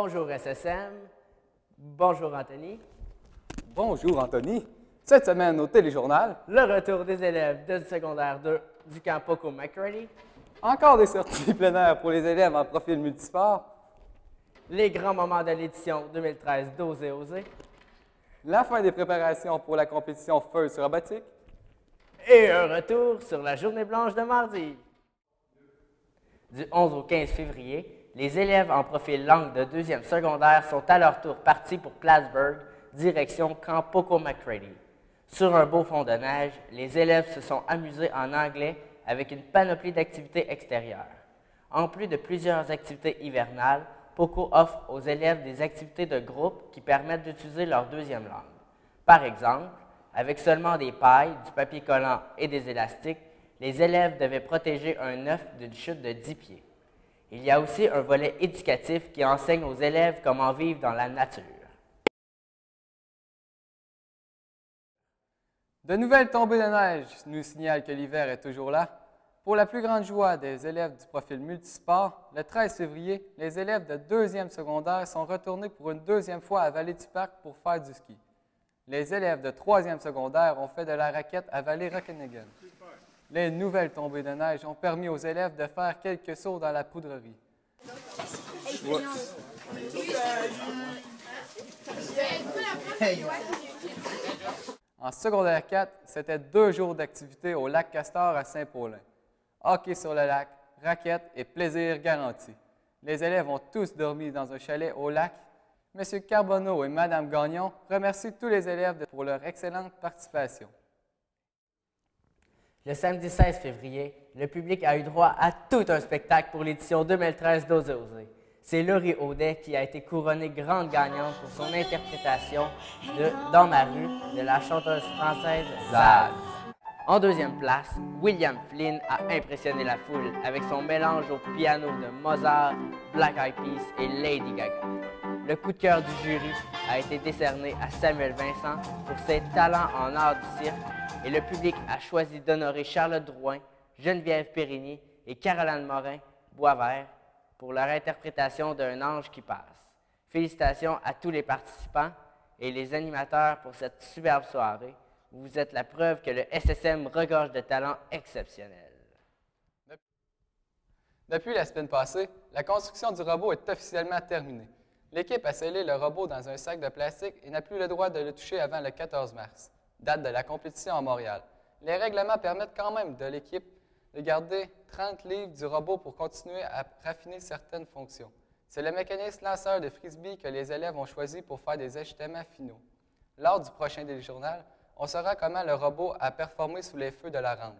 Bonjour SSM. Bonjour Anthony. Bonjour Anthony. Cette semaine au Téléjournal, Le retour des élèves de secondaire 2 du camp Poco McCready. encore des sorties plein air pour les élèves en profil multisport, Les grands moments de l'édition 2013 d'Oser Oser. la fin des préparations pour la compétition First Robotique, Et un retour sur la journée blanche de mardi. Du 11 au 15 février, les élèves en profil langue de 2e secondaire sont à leur tour partis pour Plattsburgh, direction camp Poco McCready. Sur un beau fond de neige, les élèves se sont amusés en anglais avec une panoplie d'activités extérieures. En plus de plusieurs activités hivernales, Poco offre aux élèves des activités de groupe qui permettent d'utiliser leur deuxième langue. Par exemple, avec seulement des pailles, du papier collant et des élastiques, les élèves devaient protéger un œuf d'une chute de 10 pieds. Il y a aussi un volet éducatif qui enseigne aux élèves comment vivre dans la nature. de nouvelles tombées de neige nous signalent que l'hiver est toujours là. Pour la plus grande joie des élèves du profil multisport, le 13 février, les élèves de 2e secondaire sont retournés pour une deuxième fois à Vallée du Parc pour faire du ski. Les élèves de 3e secondaire ont fait de la raquette à Vallée Rocanigan. Les nouvelles tombées de neige ont permis aux élèves de faire quelques sauts dans la poudrerie. En secondaire 4, c'était 2 jours d'activité au lac Castor à Saint-Paulin. Hockey sur le lac, raquettes et plaisir garanti. Les élèves ont tous dormi dans un chalet au lac. M. Carbonneau et Mme Gagnon remercient tous les élèves pour leur excellente participation. Le samedi 16 février, le public a eu droit à tout un spectacle pour l'édition 2013 d'Oser Oser. C'est Laurie Audet qui a été couronnée grande gagnante pour son interprétation de Dans ma rue de la chanteuse française Zaz. En deuxième place, William Flynn a impressionné la foule avec son mélange au piano de Mozart, Black Eyed Peas et Lady Gaga. Le coup de cœur du jury a été décerné à Samuel Vincent pour ses talents en art du cirque et le public a choisi d'honorer Charlotte Drouin, Geneviève Périgny et Caroline Morin-Boisvert pour leur interprétation d'Un ange qui passe. Félicitations à tous les participants et les animateurs pour cette superbe soirée. Vous êtes la preuve que le SSM regorge de talents exceptionnels. Depuis la semaine passée, la construction du robot est officiellement terminée. L'équipe a scellé le robot dans un sac de plastique et n'a plus le droit de le toucher avant le 14 mars, date de la compétition à Montréal. Les règlements permettent quand même de l'équipe de garder 30 livres du robot pour continuer à raffiner certaines fonctions. C'est le mécanisme lanceur de frisbee que les élèves ont choisi pour faire des ajustements finaux. Lors du prochain téléjournal, on saura comment le robot a performé sous les feux de la rampe.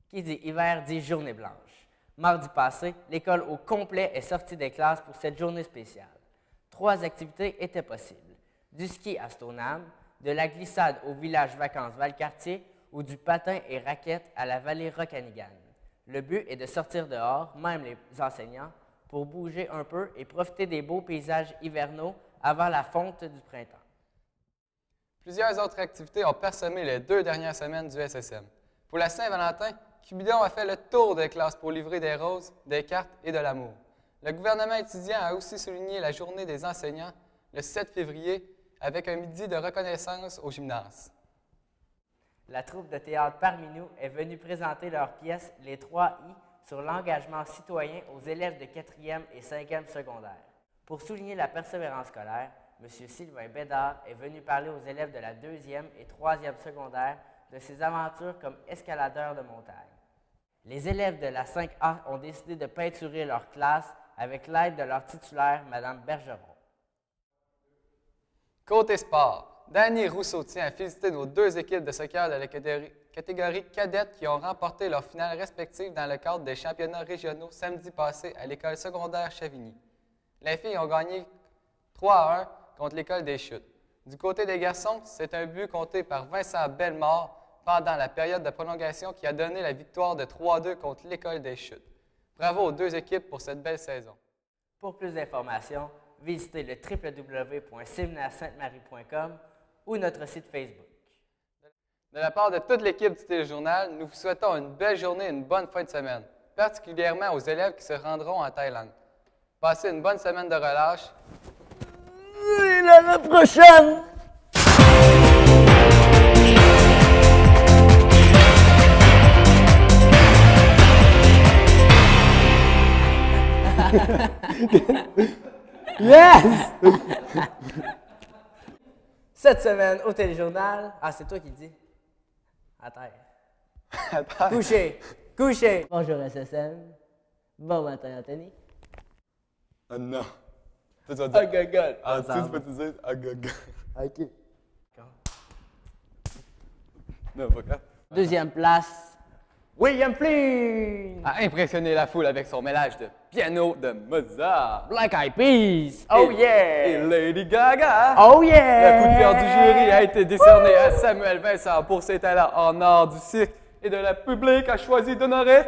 Qui dit hiver dit journée blanche. Mardi passé, l'école au complet est sortie des classes pour cette journée spéciale. 3 activités étaient possibles. Du ski à Stoneham, de la glissade au village vacances Valcartier ou du patin et raquettes à la vallée Rocanigan. Le but est de sortir dehors, même les enseignants, pour bouger un peu et profiter des beaux paysages hivernaux avant la fonte du printemps. Plusieurs autres activités ont parsemé les 2 dernières semaines du SSM. Pour la Saint-Valentin, Cupidon a fait le tour des classes pour livrer des roses, des cartes et de l'amour. Le gouvernement étudiant a aussi souligné la journée des enseignants le 7 février avec un midi de reconnaissance au gymnase. La troupe de théâtre Parmi nous est venue présenter leur pièce Les 3I sur l'engagement citoyen aux élèves de 4e et 5e secondaire. Pour souligner la persévérance scolaire, M. Sylvain Bédard est venu parler aux élèves de la 2e et 3e secondaire de ses aventures comme escaladeur de montagne. Les élèves de la 5A ont décidé de peinturer leur classe avec l'aide de leur titulaire, Mme Bergeron. Côté sport, Danny Rousseau tient à féliciter nos 2 équipes de soccer de la catégorie cadette qui ont remporté leurs finales respectives dans le cadre des championnats régionaux samedi passé à l'école secondaire Chavigny. Les filles ont gagné 3-1 contre l'école des Chutes. Du côté des garçons, c'est un but compté par Vincent Bellemare pendant la période de prolongation qui a donné la victoire de 3-2 contre l'école des Chutes. Bravo aux 2 équipes pour cette belle saison. Pour plus d'informations, visitez le www.séminaire-sainte-marie.com ou notre site Facebook. De la part de toute l'équipe du Téléjournal, nous vous souhaitons une belle journée et une bonne fin de semaine, particulièrement aux élèves qui se rendront en Thaïlande. Passez une bonne semaine de relâche. Et l'année prochaine! Yes! Cette semaine, au téléjournal... Ah, c'est toi qui le dis. À terre. Attends. Couché! Couché! Bonjour SSM. Bon matin, Anthony. Ah non. Tu vas dire. Agagol. Ah, tu peux te dire. Agaga. OK. Non, pas grave. Deuxième place, William Flynn. A impressionné la foule avec son mélange de piano de Mozart. Black Eyed Peas. Oh Et yeah! Lady Gaga. Oh yeah! Le coup de cœur du jury a été décerné à Samuel Vincent pour ses talents en art du cirque et de la public a choisi d'honorer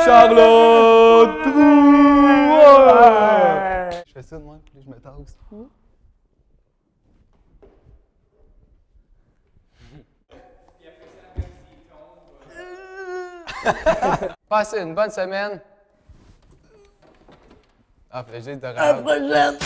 Charlotte Drouin. Je fais ça de moi, puis je me tasse. Passez une bonne semaine. Ah, plaisir de À la prochaine!